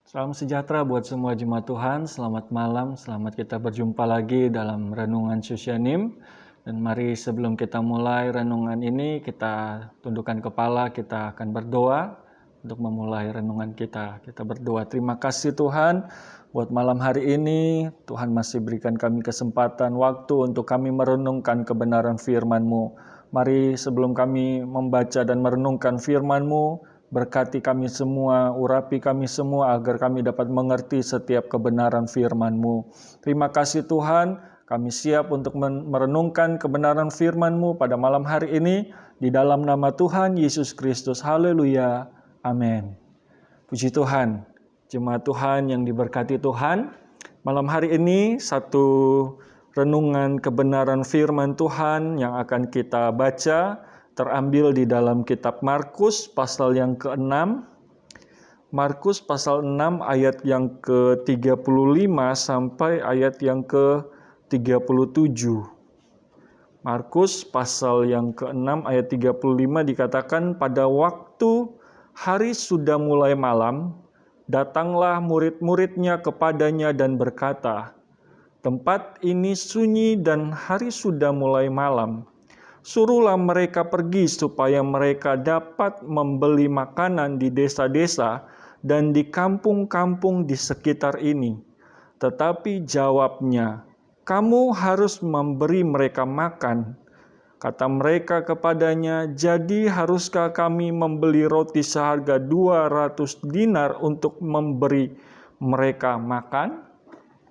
Salam sejahtera buat semua jemaat Tuhan. Selamat malam, selamat kita berjumpa lagi dalam Renungan Susyanim. Dan mari sebelum kita mulai renungan ini, kita tundukkan kepala, kita akan berdoa untuk memulai renungan kita. Kita berdoa, terima kasih Tuhan buat malam hari ini. Tuhan masih berikan kami kesempatan, waktu untuk kami merenungkan kebenaran firman-Mu. Mari sebelum kami membaca dan merenungkan firman-Mu, berkati kami semua, urapi kami semua agar kami dapat mengerti setiap kebenaran firman-Mu. Terima kasih Tuhan, kami siap untuk merenungkan kebenaran firman-Mu pada malam hari ini. Di dalam nama Tuhan Yesus Kristus, haleluya, amin. Puji Tuhan, jemaat Tuhan yang diberkati Tuhan. Malam hari ini satu renungan kebenaran firman Tuhan yang akan kita baca terambil di dalam kitab Markus pasal yang ke-6. Markus pasal 6 ayat yang ke-35 sampai ayat yang ke-37. Markus pasal yang ke-6 ayat 35 dikatakan, pada waktu hari sudah mulai malam, datanglah murid-muridnya kepadanya dan berkata, tempat ini sunyi dan hari sudah mulai malam. Suruhlah mereka pergi supaya mereka dapat membeli makanan di desa-desa dan di kampung-kampung di sekitar ini. Tetapi jawabnya, kamu harus memberi mereka makan. Kata mereka kepadanya, jadi haruskah kami membeli roti seharga 200 dinar untuk memberi mereka makan?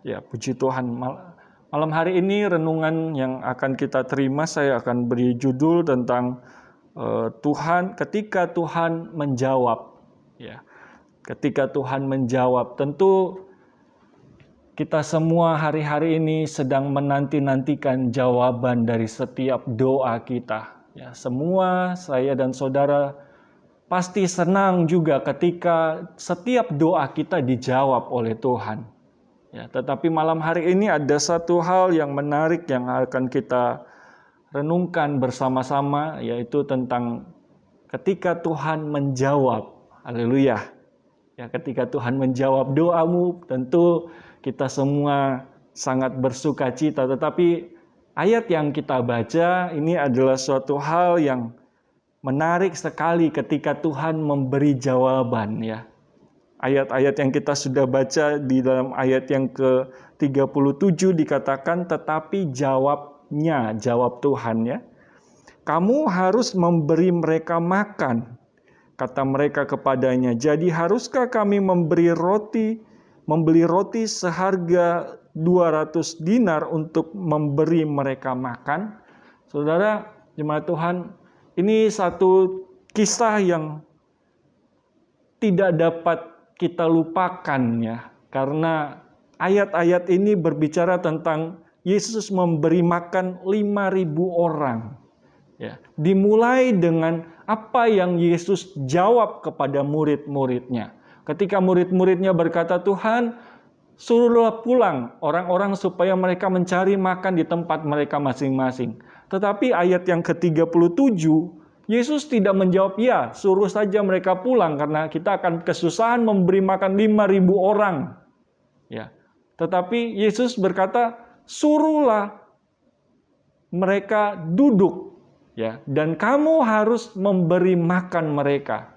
Ya, puji Tuhan. Malam hari ini renungan yang akan kita terima, saya akan beri judul tentang Tuhan, ketika Tuhan menjawab. Ya, ketika Tuhan menjawab, tentu kita semua hari-hari ini sedang menanti-nantikan jawaban dari setiap doa kita. Ya, semua saya dan saudara pasti senang juga ketika setiap doa kita dijawab oleh Tuhan. Ya, tetapi malam hari ini ada satu hal yang menarik yang akan kita renungkan bersama-sama, yaitu tentang ketika Tuhan menjawab. Haleluya. Ya, ketika Tuhan menjawab doamu, tentu kita semua sangat bersuka cita. Tetapi ayat yang kita baca ini adalah suatu hal yang menarik sekali ketika Tuhan memberi jawaban, ya. Ayat-ayat yang kita sudah baca di dalam ayat yang ke-37 dikatakan, tetapi jawabnya, jawab Tuhan, ya. Kamu harus memberi mereka makan. Kata mereka kepadanya, jadi haruskah kami membeli roti seharga 200 dinar untuk memberi mereka makan? Saudara, jemaat Tuhan, ini satu kisah yang tidak dapat kita lupakan, ya, karena ayat-ayat ini berbicara tentang Yesus memberi makan 5.000 orang. Ya, dimulai dengan apa yang Yesus jawab kepada murid-muridnya. Ketika murid-muridnya berkata, Tuhan, suruhlah pulang orang-orang supaya mereka mencari makan di tempat mereka masing-masing. Tetapi ayat yang ke-37, Yesus tidak menjawab, ya, suruh saja mereka pulang karena kita akan kesusahan memberi makan 5.000 orang. Ya. Tetapi Yesus berkata, suruhlah mereka duduk, ya, dan kamu harus memberi makan mereka.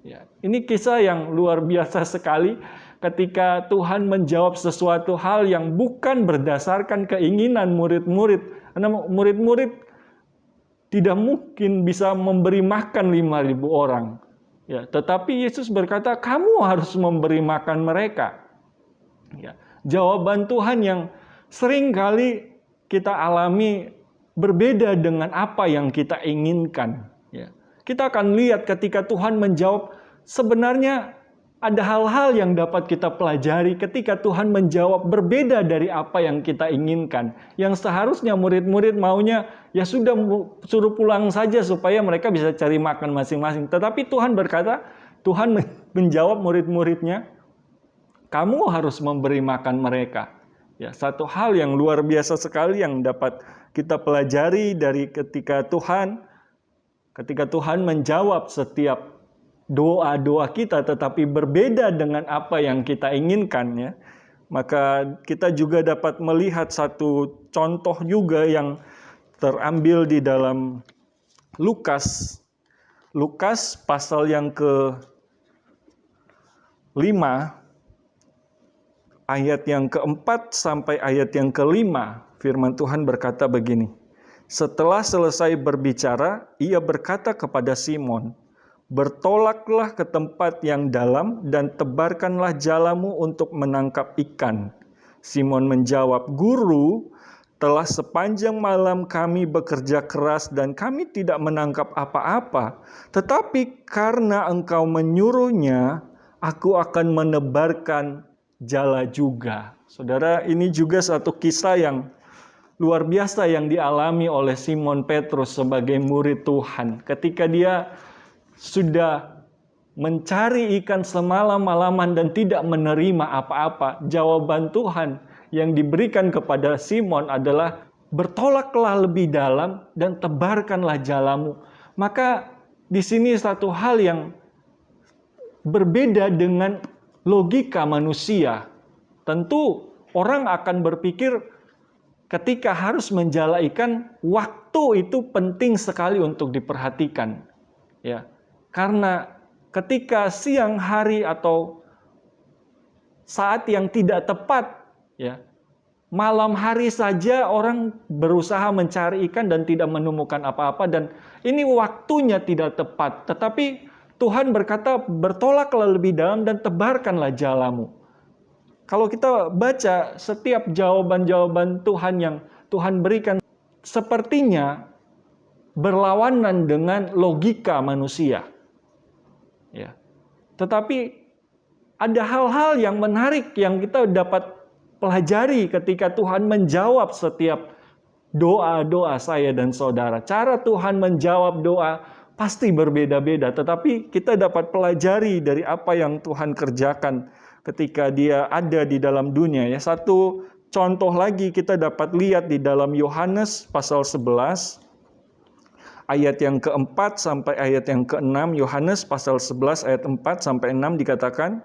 Ya. Ini kisah yang luar biasa sekali ketika Tuhan menjawab sesuatu hal yang bukan berdasarkan keinginan murid-murid. Karena murid-murid tidak mungkin bisa memberi makan 5.000 orang. Ya, tetapi Yesus berkata, kamu harus memberi makan mereka. Ya, jawaban Tuhan yang sering kali kita alami berbeda dengan apa yang kita inginkan. Ya, kita akan lihat ketika Tuhan menjawab, sebenarnya ada hal-hal yang dapat kita pelajari ketika Tuhan menjawab berbeda dari apa yang kita inginkan. Yang seharusnya murid-murid maunya, ya sudah suruh pulang saja supaya mereka bisa cari makan masing-masing. Tetapi Tuhan berkata, Tuhan menjawab murid-muridnya, kamu harus memberi makan mereka. Ya, satu hal yang luar biasa sekali yang dapat kita pelajari dari ketika Tuhan menjawab setiap doa-doa kita, tetapi berbeda dengan apa yang kita inginkan, ya. Maka kita juga dapat melihat satu contoh juga yang terambil di dalam Lukas. Lukas pasal yang ke-5, ayat yang ke-4 sampai ayat yang ke-5, firman Tuhan berkata begini. Setelah selesai berbicara, ia berkata kepada Simon, "Bertolaklah ke tempat yang dalam dan tebarkanlah jalamu untuk menangkap ikan." Simon menjawab, "Guru, telah sepanjang malam kami bekerja keras dan kami tidak menangkap apa-apa. Tetapi karena engkau menyuruhnya, aku akan menebarkan jala juga." Saudara, ini juga satu kisah yang luar biasa yang dialami oleh Simon Petrus sebagai murid Tuhan. Ketika dia sudah mencari ikan semalam-malaman dan tidak menerima apa-apa, jawaban Tuhan yang diberikan kepada Simon adalah, "Bertolaklah lebih dalam dan tebarkanlah jalamu." Maka di sini satu hal yang berbeda dengan logika manusia. Tentu orang akan berpikir ketika harus menjala ikan, waktu itu penting sekali untuk diperhatikan. Ya, karena ketika siang hari atau saat yang tidak tepat, ya, malam hari saja orang berusaha mencari ikan dan tidak menemukan apa-apa, dan ini waktunya tidak tepat. Tetapi Tuhan berkata, "Bertolaklah lebih dalam dan tebarkanlah jalamu." Kalau kita baca setiap jawaban-jawaban Tuhan yang Tuhan berikan, sepertinya berlawanan dengan logika manusia. Ya. Tetapi ada hal-hal yang menarik yang kita dapat pelajari ketika Tuhan menjawab setiap doa-doa saya dan saudara. Cara Tuhan menjawab doa pasti berbeda-beda, tetapi kita dapat pelajari dari apa yang Tuhan kerjakan ketika dia ada di dalam dunia. Ya, satu contoh lagi kita dapat lihat di dalam Yohanes pasal 11 ayat yang ke-4 sampai ayat yang ke-6. Yohanes pasal 11 ayat 4 sampai 6 dikatakan,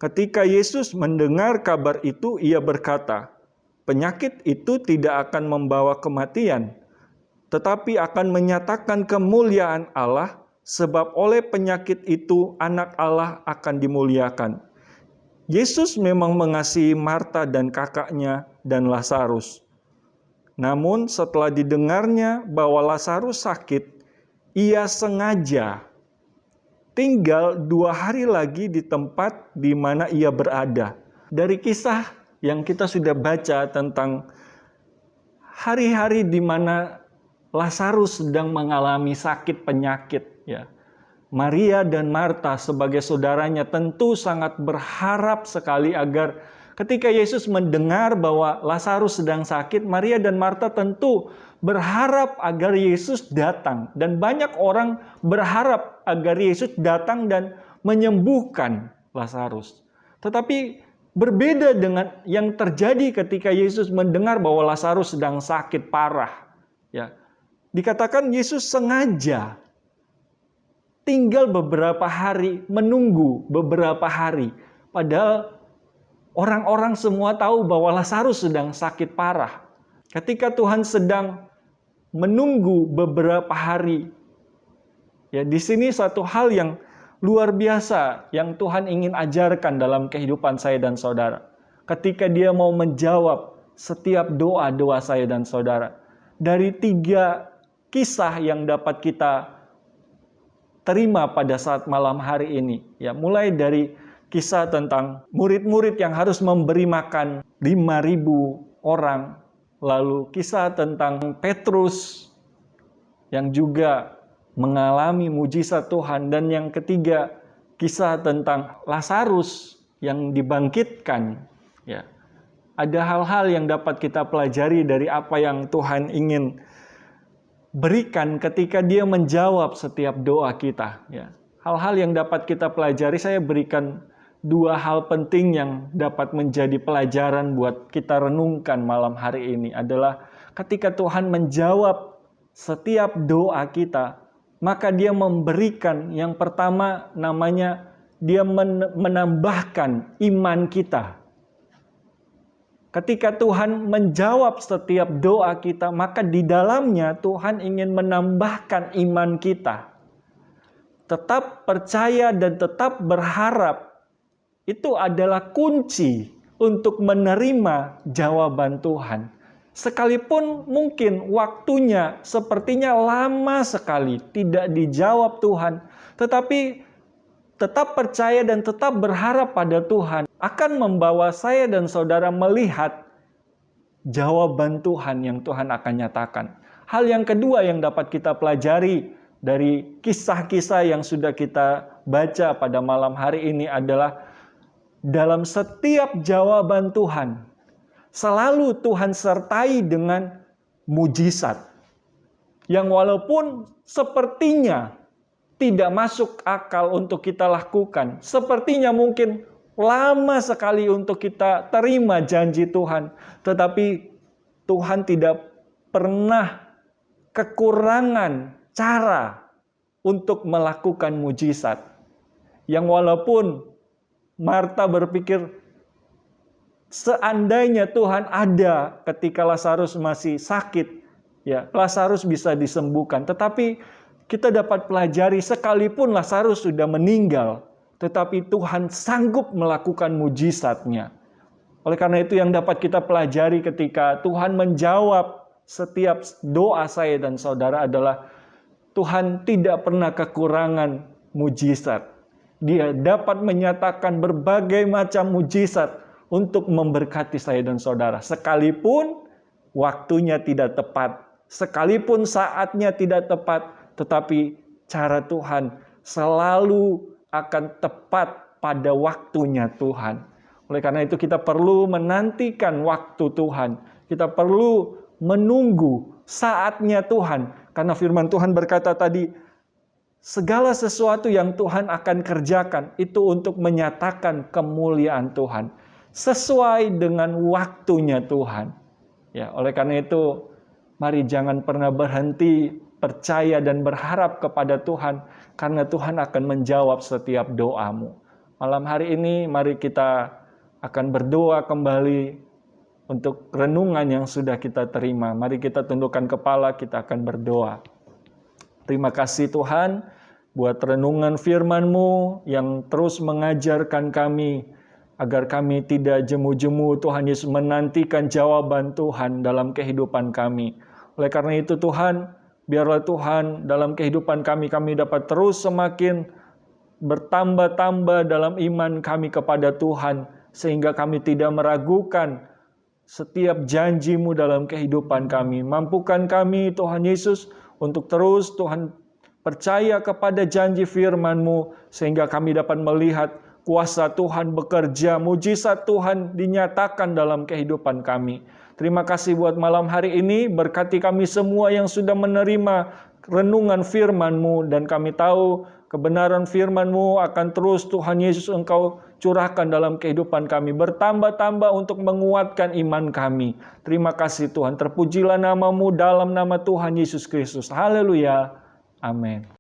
ketika Yesus mendengar kabar itu, ia berkata, "Penyakit itu tidak akan membawa kematian, tetapi akan menyatakan kemuliaan Allah, sebab oleh penyakit itu anak Allah akan dimuliakan." Yesus memang mengasihi Marta dan kakaknya dan Lazarus. Namun setelah didengarnya bahwa Lazarus sakit, ia sengaja tinggal 2 hari lagi di tempat di mana ia berada. Dari kisah yang kita sudah baca tentang hari-hari di mana Lazarus sedang mengalami sakit penyakit, ya. Maria dan Marta sebagai saudaranya tentu sangat berharap sekali agar ketika Yesus mendengar bahwa Lazarus sedang sakit, Maria dan Marta tentu berharap agar Yesus datang. Dan banyak orang berharap agar Yesus datang dan menyembuhkan Lazarus. Tetapi berbeda dengan yang terjadi ketika Yesus mendengar bahwa Lazarus sedang sakit parah. Ya, dikatakan Yesus sengaja tinggal beberapa hari, menunggu beberapa hari. Padahal orang-orang semua tahu bahwa Lazarus sedang sakit parah. Ketika Tuhan sedang menunggu beberapa hari, ya, di sini satu hal yang luar biasa yang Tuhan ingin ajarkan dalam kehidupan saya dan saudara. Ketika dia mau menjawab setiap doa-doa saya dan saudara. Dari 3 kisah yang dapat kita terima pada saat malam hari ini, ya, mulai dari kisah tentang murid-murid yang harus memberi makan 5.000 orang, lalu kisah tentang Petrus yang juga mengalami mujizat Tuhan, dan yang ketiga kisah tentang Lazarus yang dibangkitkan. Ya, ada hal-hal yang dapat kita pelajari dari apa yang Tuhan ingin berikan ketika dia menjawab setiap doa kita. Ya. Hal-hal yang dapat kita pelajari, saya berikan 2 hal penting yang dapat menjadi pelajaran buat kita renungkan malam hari ini adalah ketika Tuhan menjawab setiap doa kita, maka dia memberikan yang pertama namanya dia menambahkan iman kita. Ketika Tuhan menjawab setiap doa kita, maka di dalamnya Tuhan ingin menambahkan iman kita. Tetap percaya dan tetap berharap itu adalah kunci untuk menerima jawaban Tuhan. Sekalipun mungkin waktunya sepertinya lama sekali tidak dijawab Tuhan, tetapi tetap percaya dan tetap berharap pada Tuhan akan membawa saya dan saudara melihat jawaban Tuhan yang Tuhan akan nyatakan. Hal yang kedua yang dapat kita pelajari dari kisah-kisah yang sudah kita baca pada malam hari ini adalah dalam setiap jawaban Tuhan, selalu Tuhan sertai dengan mujizat. Yang walaupun sepertinya tidak masuk akal untuk kita lakukan, sepertinya mungkin lama sekali untuk kita terima janji Tuhan, tetapi Tuhan tidak pernah kekurangan cara untuk melakukan mujizat. Yang walaupun Marta berpikir, seandainya Tuhan ada ketika Lazarus masih sakit, ya Lazarus bisa disembuhkan. Tetapi kita dapat pelajari sekalipun Lazarus sudah meninggal, tetapi Tuhan sanggup melakukan mujizatnya. Oleh karena itu yang dapat kita pelajari ketika Tuhan menjawab setiap doa saya dan saudara adalah Tuhan tidak pernah kekurangan mujizat. Dia dapat menyatakan berbagai macam mujizat untuk memberkati saya dan saudara. Sekalipun waktunya tidak tepat, sekalipun saatnya tidak tepat, tetapi cara Tuhan selalu akan tepat pada waktunya Tuhan. Oleh karena itu kita perlu menantikan waktu Tuhan. Kita perlu menunggu saatnya Tuhan. Karena firman Tuhan berkata tadi, segala sesuatu yang Tuhan akan kerjakan itu untuk menyatakan kemuliaan Tuhan. Sesuai dengan waktunya Tuhan. Ya, oleh karena itu, mari jangan pernah berhenti percaya dan berharap kepada Tuhan. Karena Tuhan akan menjawab setiap doamu. Malam hari ini mari kita akan berdoa kembali untuk renungan yang sudah kita terima. Mari kita tundukkan kepala, kita akan berdoa. Terima kasih Tuhan buat renungan firman-Mu yang terus mengajarkan kami agar kami tidak jemu-jemu Tuhan Yesus menantikan jawaban Tuhan dalam kehidupan kami. Oleh karena itu Tuhan, biarlah Tuhan dalam kehidupan kami dapat terus semakin bertambah-tambah dalam iman kami kepada Tuhan sehingga kami tidak meragukan setiap janji-Mu dalam kehidupan kami. Mampukan kami Tuhan Yesus untuk terus Tuhan percaya kepada janji firman-Mu sehingga kami dapat melihat kuasa Tuhan bekerja, mujizat Tuhan dinyatakan dalam kehidupan kami. Terima kasih buat malam hari ini, berkati kami semua yang sudah menerima renungan firman-Mu dan kami tahu kebenaran firman-Mu akan terus Tuhan Yesus Engkau curahkan dalam kehidupan kami, bertambah-tambah untuk menguatkan iman kami. Terima kasih Tuhan, terpujilah nama-Mu dalam nama Tuhan Yesus Kristus. Haleluya. Amin.